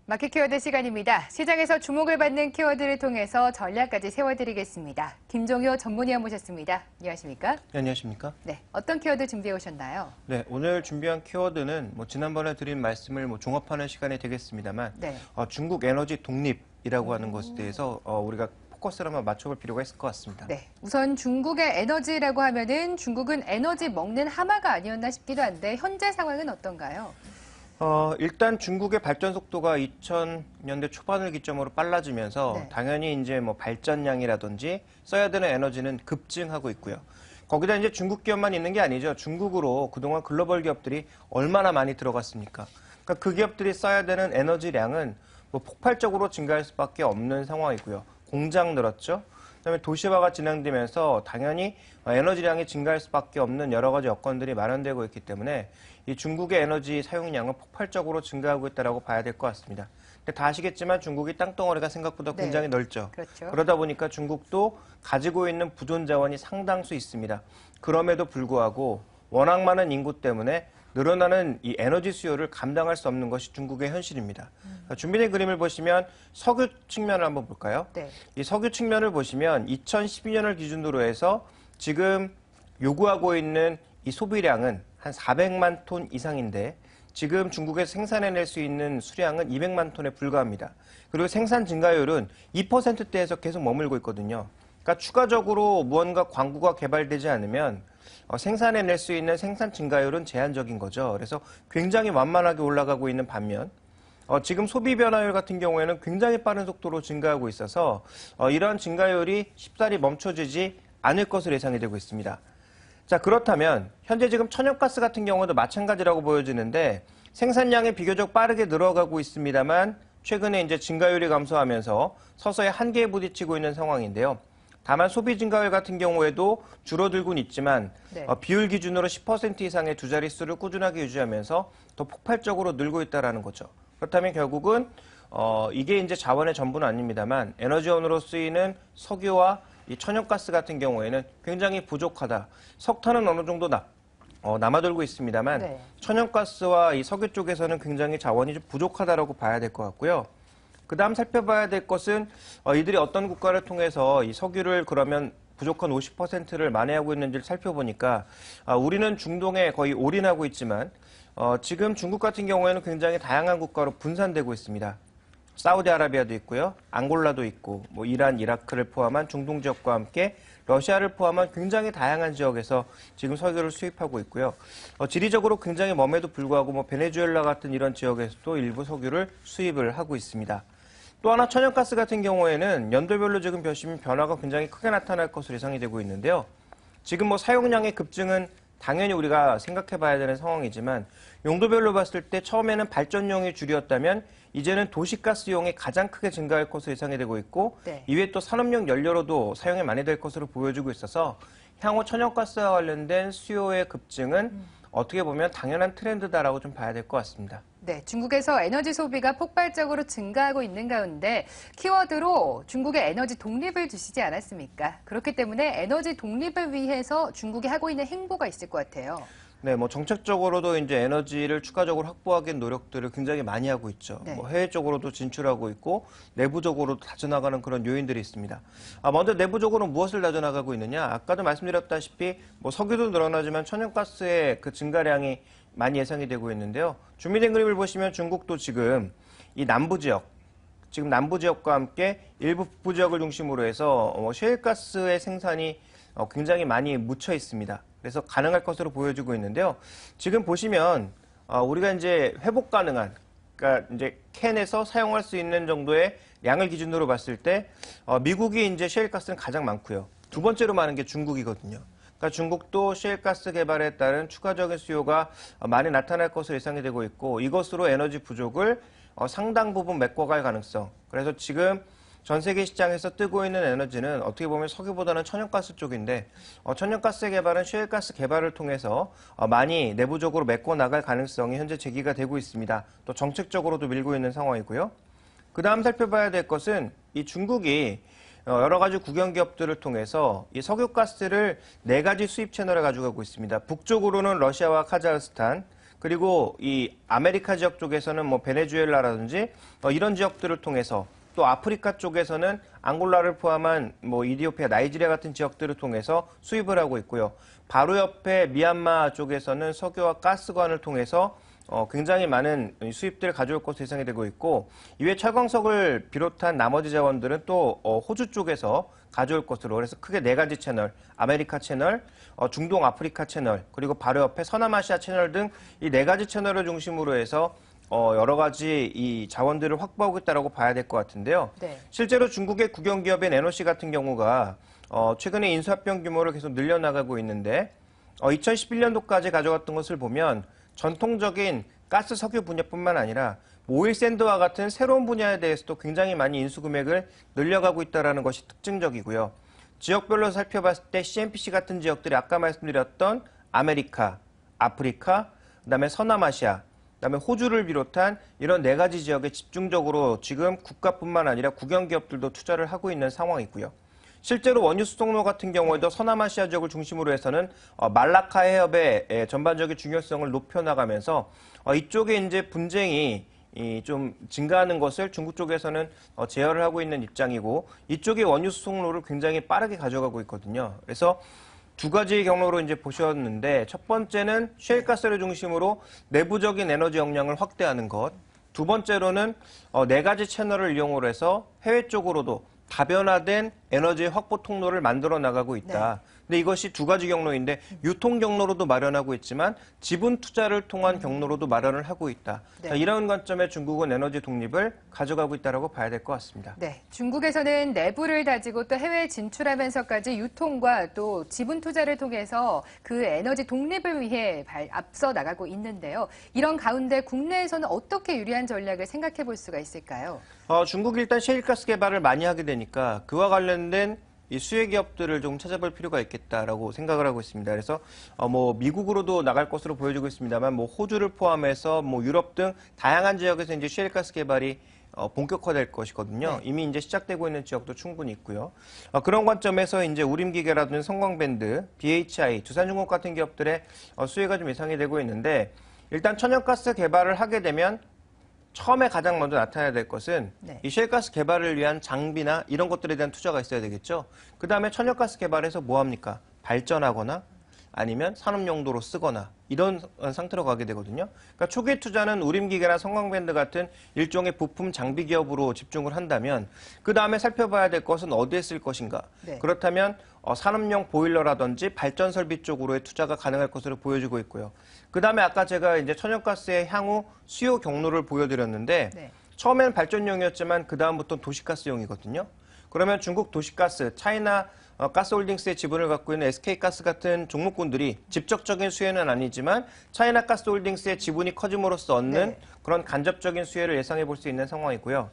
마켓 키워드 시간입니다. 시장에서 주목을 받는 키워드를 통해서 전략까지 세워드리겠습니다. 김종효 전문위원 모셨습니다. 안녕하십니까? 네, 안녕하십니까? 네, 어떤 키워드 준비해 오셨나요? 네, 오늘 준비한 키워드는 지난번에 드린 말씀을 종합하는 시간이 되겠습니다만, 네. 중국 에너지 독립이라고 하는 것에 대해서 우리가 포커스를 한번 맞춰볼 필요가 있을 것 같습니다. 네, 우선 중국의 에너지라고 하면은 중국은 에너지 먹는 하마가 아니었나 싶기도 한데 현재 상황은 어떤가요? 일단 중국의 발전 속도가 2000년대 초반을 기점으로 빨라지면서 네. 당연히 이제 발전량이라든지 써야 되는 에너지는 급증하고 있고요. 거기다 이제 중국 기업만 있는 게 아니죠. 중국으로 그동안 글로벌 기업들이 얼마나 많이 들어갔습니까? 그러니까 그 기업들이 써야 되는 에너지량은 폭발적으로 증가할 수밖에 없는 상황이고요. 공장 늘었죠. 그다음에 도시화가 진행되면서 당연히 에너지량이 증가할 수밖에 없는 여러 가지 여건들이 마련되고 있기 때문에 이 중국의 에너지 사용량은 폭발적으로 증가하고 있다고 봐야 될 것 같습니다. 근데 다 아시겠지만 중국이 땅덩어리가 생각보다 굉장히 넓죠. 그렇죠. 그러다 보니까 중국도 가지고 있는 부존 자원이 상당수 있습니다. 그럼에도 불구하고 워낙 많은 인구 때문에 늘어나는 이 에너지 수요를 감당할 수 없는 것이 중국의 현실입니다. 준비된 그림을 보시면 석유 측면을 한번 볼까요? 네. 이 석유 측면을 보시면 2012년을 기준으로 해서 지금 요구하고 있는 이 소비량은 한 400만 톤 이상인데 지금 중국에서 생산해낼 수 있는 수량은 200만 톤에 불과합니다. 그리고 생산 증가율은 2%대에서 계속 머물고 있거든요. 그러니까 추가적으로 무언가 광구가 개발되지 않으면 생산해낼 수 있는 생산 증가율은 제한적인 거죠. 그래서 굉장히 완만하게 올라가고 있는 반면 지금 소비 변화율 같은 경우에는 굉장히 빠른 속도로 증가하고 있어서 이러한 증가율이 쉽사리 멈춰지지 않을 것으로 예상이 되고 있습니다. 자, 그렇다면 현재 지금 천연가스 같은 경우도 마찬가지라고 보여지는데 생산량이 비교적 빠르게 늘어가고 있습니다만 최근에 이제 증가율이 감소하면서 서서히 한계에 부딪히고 있는 상황인데요. 다만 소비 증가율 같은 경우에도 줄어들고는 있지만 네. 비율 기준으로 10% 이상의 두 자릿수를 꾸준하게 유지하면서 더 폭발적으로 늘고 있다는 거죠. 그렇다면 결국은 이게 이제 자원의 전부는 아닙니다만 에너지원으로 쓰이는 석유와 이 천연가스 같은 경우에는 굉장히 부족하다. 석탄은 어느 정도 남아돌고 있습니다만 네. 천연가스와 이 석유 쪽에서는 굉장히 자원이 좀 부족하다라고 봐야 될 것 같고요. 그다음 살펴봐야 될 것은 이들이 어떤 국가를 통해서 이 석유를 그러면 부족한 50%를 만회하고 있는지를 살펴보니까 우리는 중동에 거의 올인하고 있지만 지금 중국 같은 경우에는 굉장히 다양한 국가로 분산되고 있습니다. 사우디아라비아도 있고요, 앙골라도 있고, 이란, 이라크를 포함한 중동 지역과 함께 러시아를 포함한 굉장히 다양한 지역에서 지금 석유를 수입하고 있고요. 지리적으로 굉장히 멉에도 불구하고 베네수엘라 같은 이런 지역에서도 일부 석유를 수입을 하고 있습니다. 또 하나 천연가스 같은 경우에는 연도별로 지금 변화가 굉장히 크게 나타날 것으로 예상이 되고 있는데요. 지금 사용량의 급증은 당연히 우리가 생각해 봐야 되는 상황이지만 용도별로 봤을 때 처음에는 발전용이 줄이었다면 이제는 도시가스용이 가장 크게 증가할 것으로 예상이 되고 있고 네. 이외에 또 산업용 연료로도 사용이 많이 될 것으로 보여지고 있어서 향후 천연가스와 관련된 수요의 급증은 어떻게 보면 당연한 트렌드다라고 좀 봐야 될 것 같습니다. 네, 중국에서 에너지 소비가 폭발적으로 증가하고 있는 가운데 키워드로 중국의 에너지 독립을 주시지 않았습니까? 그렇기 때문에 에너지 독립을 위해서 중국이 하고 있는 행보가 있을 것 같아요. 네, 정책적으로도 이제 에너지를 추가적으로 확보하기 위한 노력들을 굉장히 많이 하고 있죠. 네. 해외 쪽으로도 진출하고 있고 내부적으로도 다져나가는 그런 요인들이 있습니다. 먼저 내부적으로 무엇을 다져나가고 있느냐? 아까도 말씀드렸다시피 석유도 늘어나지만 천연가스의 그 증가량이 많이 예상이 되고 있는데요. 준비된 그림을 보시면 중국도 지금 이 남부 지역과 함께 일부 북부 지역을 중심으로 해서 셰일가스의 생산이 굉장히 많이 묻혀 있습니다. 그래서 가능할 것으로 보여지고 있는데요. 지금 보시면 우리가 이제 회복 가능한, 그러니까 이제 캔에서 사용할 수 있는 정도의 양을 기준으로 봤을 때 미국이 이제 셰일가스는 가장 많고요. 두 번째로 많은 게 중국이거든요. 그러니까 중국도 셰일가스 개발에 따른 추가적인 수요가 많이 나타날 것으로 예상이 되고 있고 이것으로 에너지 부족을 상당 부분 메꿔갈 가능성. 그래서 지금 전 세계 시장에서 뜨고 있는 에너지는 어떻게 보면 석유보다는 천연가스 쪽인데 천연가스 개발은 셰일가스 개발을 통해서 많이 내부적으로 메꿔 나갈 가능성이 현재 제기가 되고 있습니다. 또 정책적으로도 밀고 있는 상황이고요. 그 다음 살펴봐야 될 것은 이 중국이 여러 가지 국영 기업들을 통해서 이 석유가스를 4가지 수입 채널을 가지고 가고 있습니다. 북쪽으로는 러시아와 카자흐스탄, 그리고 이 아메리카 지역 쪽에서는 뭐 베네수엘라라든지 이런 지역들을 통해서 또 아프리카 쪽에서는 앙골라를 포함한 뭐 이디오피아, 나이지리아 같은 지역들을 통해서 수입을 하고 있고요. 바로 옆에 미얀마 쪽에서는 석유와 가스관을 통해서 굉장히 많은 수입들을 가져올 것으로 예상이 되고 있고, 이외에 철광석을 비롯한 나머지 자원들은 또 호주 쪽에서 가져올 것으로, 그래서 크게 네 가지 채널, 아메리카 채널, 중동 아프리카 채널, 그리고 바로 옆에 서남아시아 채널 등 이 네 가지 채널을 중심으로 해서 여러 가지 이 자원들을 확보하고 있다고 봐야 될 것 같은데요. 네. 실제로 중국의 국영기업인 NOC 같은 경우가 최근에 인수합병 규모를 계속 늘려나가고 있는데 2011년도까지 가져갔던 것을 보면 전통적인 가스 석유 분야뿐만 아니라 오일 샌드와 같은 새로운 분야에 대해서도 굉장히 많이 인수 금액을 늘려가고 있다는 것이 특징적이고요. 지역별로 살펴봤을 때 CNPC 같은 지역들이 아까 말씀드렸던 아메리카, 아프리카, 그다음에 서남아시아, 그다음에 호주를 비롯한 이런 네 가지 지역에 집중적으로 지금 국가뿐만 아니라 국영기업들도 투자를 하고 있는 상황이고요. 실제로 원유 수송로 같은 경우에도 서남아시아 지역을 중심으로 해서는 말라카 해협의 전반적인 중요성을 높여나가면서 이쪽에 이제 분쟁이 좀 증가하는 것을 중국 쪽에서는 제어를 하고 있는 입장이고, 이쪽의 원유 수송로를 굉장히 빠르게 가져가고 있거든요. 그래서 두 가지 경로로 이제 보셨는데, 첫 번째는 셰일가스를 중심으로 내부적인 에너지 역량을 확대하는 것, 두 번째로는 네 가지 채널을 이용을 해서 해외 쪽으로도 다변화된 에너지 확보 통로를 만들어 나가고 있다. 네. 근데 이것이 두 가지 경로인데 유통 경로로도 마련하고 있지만 지분 투자를 통한 경로로도 마련을 하고 있다. 네. 자, 이런 관점에 중국은 에너지 독립을 가져가고 있다고 봐야 될 것 같습니다. 네, 중국에서는 내부를 다지고 또 해외 진출하면서까지 유통과 또 지분 투자를 통해서 그 에너지 독립을 위해 앞서 나가고 있는데요. 이런 가운데 국내에서는 어떻게 유리한 전략을 생각해 볼 수가 있을까요? 중국이 일단 셰일가스 개발을 많이 하게 되니까 그와 관련된 이 수혜 기업들을 좀 찾아볼 필요가 있겠다라고 생각을 하고 있습니다. 그래서 뭐 미국으로도 나갈 것으로 보여지고 있습니다만, 뭐 호주를 포함해서 뭐 유럽 등 다양한 지역에서 이제 셰일가스 개발이 본격화될 것이거든요. 네. 이미 이제 시작되고 있는 지역도 충분히 있고요. 그런 관점에서 이제 우림기계라든지 성광밴드, BHI, 두산중공 같은 기업들의 수혜가 좀 예상이 되고 있는데, 일단 천연가스 개발을 하게 되면 처음에 가장 먼저 나타나야 될 것은 네. 이 셰일가스 개발을 위한 장비나 이런 것들에 대한 투자가 있어야 되겠죠. 그 다음에 천연가스 개발해서 뭐 합니까? 발전하거나 아니면 산업용도로 쓰거나 이런 상태로 가게 되거든요. 그러니까 초기 투자는 우림기계나 성광밴드 같은 일종의 부품 장비 기업으로 집중을 한다면, 그 다음에 살펴봐야 될 것은 어디에 쓸 것인가. 네. 그렇다면 산업용 보일러라든지 발전 설비 쪽으로의 투자가 가능할 것으로 보여지고 있고요. 그 다음에 아까 제가 이제 천연가스의 향후 수요 경로를 보여드렸는데, 네. 처음에는 발전용이었지만 그 다음부터는 도시가스용이거든요. 그러면 중국 도시가스, 차이나 가스홀딩스의 지분을 갖고 있는 SK가스 같은 종목군들이 직접적인 수혜는 아니지만 차이나 가스홀딩스의 지분이 커짐으로써 얻는 네. 그런 간접적인 수혜를 예상해 볼 수 있는 상황이고요.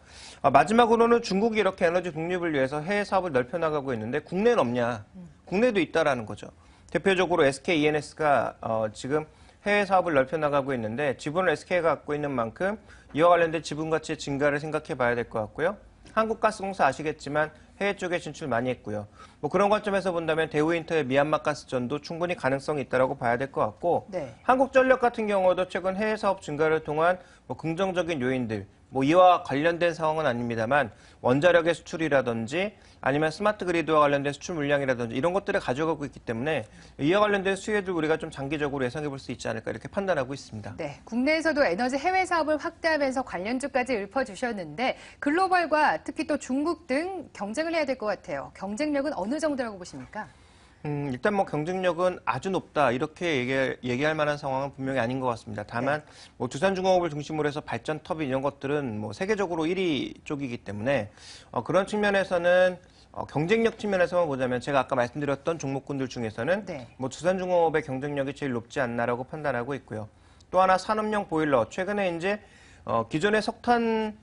마지막으로는 중국이 이렇게 에너지 독립을 위해서 해외 사업을 넓혀나가고 있는데 국내는 없냐? 국내도 있다라는 거죠. 대표적으로 SK ENS가 지금 해외 사업을 넓혀나가고 있는데, 지분을 SK가 갖고 있는 만큼 이와 관련된 지분 가치의 증가를 생각해 봐야 될 것 같고요. 한국가스공사 아시겠지만 해외 쪽에 진출 많이 했고요. 뭐 그런 관점에서 본다면 대우인터의 미얀마 가스전도 충분히 가능성이 있다고 봐야 될 것 같고, 네. 한국전력 같은 경우도 최근 해외 사업 증가를 통한 뭐 긍정적인 요인들, 뭐 이와 관련된 상황은 아닙니다만 원자력의 수출이라든지 아니면 스마트 그리드와 관련된 수출 물량이라든지 이런 것들을 가져가고 있기 때문에 이와 관련된 수혜들 우리가 좀 장기적으로 예상해 볼 수 있지 않을까 이렇게 판단하고 있습니다. 네, 국내에서도 에너지 해외 사업을 확대하면서 관련주까지 읊어주셨는데, 글로벌과 특히 또 중국 등 경쟁을 해야 될 것 같아요. 경쟁력은 어느 정도라고 보십니까? 일단 뭐 경쟁력은 아주 높다 이렇게 얘기할 만한 상황은 분명히 아닌 것 같습니다. 다만 뭐 두산중공업을 중심으로 해서 발전 터빈 이런 것들은 뭐 세계적으로 1위 쪽이기 때문에 그런 측면에서는 경쟁력 측면에서만 보자면 제가 아까 말씀드렸던 종목군들 중에서는 네. 뭐 두산중공업의 경쟁력이 제일 높지 않나라고 판단하고 있고요. 또 하나 산업용 보일러, 최근에 이제 기존의 석탄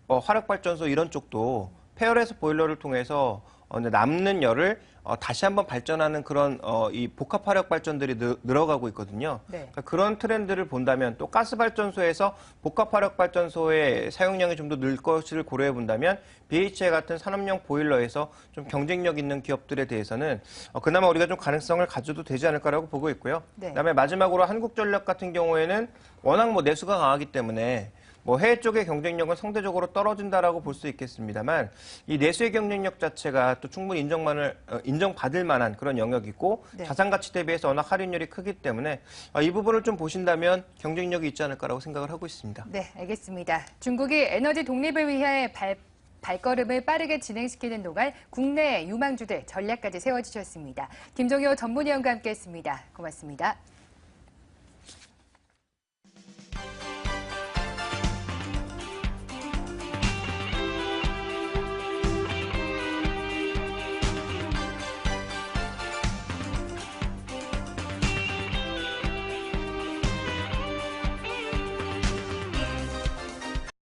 화력발전소 이런 쪽도 폐열해서 보일러를 통해서 남는 열을 다시 한번 발전하는 그런 이 복합화력 발전들이 늘어가고 있거든요. 네. 그러니까 그런 트렌드를 본다면 또 가스 발전소에서 복합화력 발전소의 사용량이 좀 더 늘 것을 고려해 본다면 BHA 같은 산업용 보일러에서 좀 경쟁력 있는 기업들에 대해서는 그나마 우리가 좀 가능성을 가져도 되지 않을까라고 보고 있고요. 네. 그다음에 마지막으로 한국전력 같은 경우에는 워낙 뭐 내수가 강하기 때문에 뭐 해외 쪽의 경쟁력은 상대적으로 떨어진다라고 볼 수 있겠습니다만 이 내수의 경쟁력 자체가 또 충분히 인정받을 만한 그런 영역이고 네. 자산 가치 대비해서 워낙 할인율이 크기 때문에 이 부분을 좀 보신다면 경쟁력이 있지 않을까라고 생각을 하고 있습니다. 네, 알겠습니다. 중국이 에너지 독립을 위해 발걸음을 빠르게 진행시키는 동안 국내 유망주들 전략까지 세워주셨습니다. 김종효 전문위원과 함께했습니다. 고맙습니다.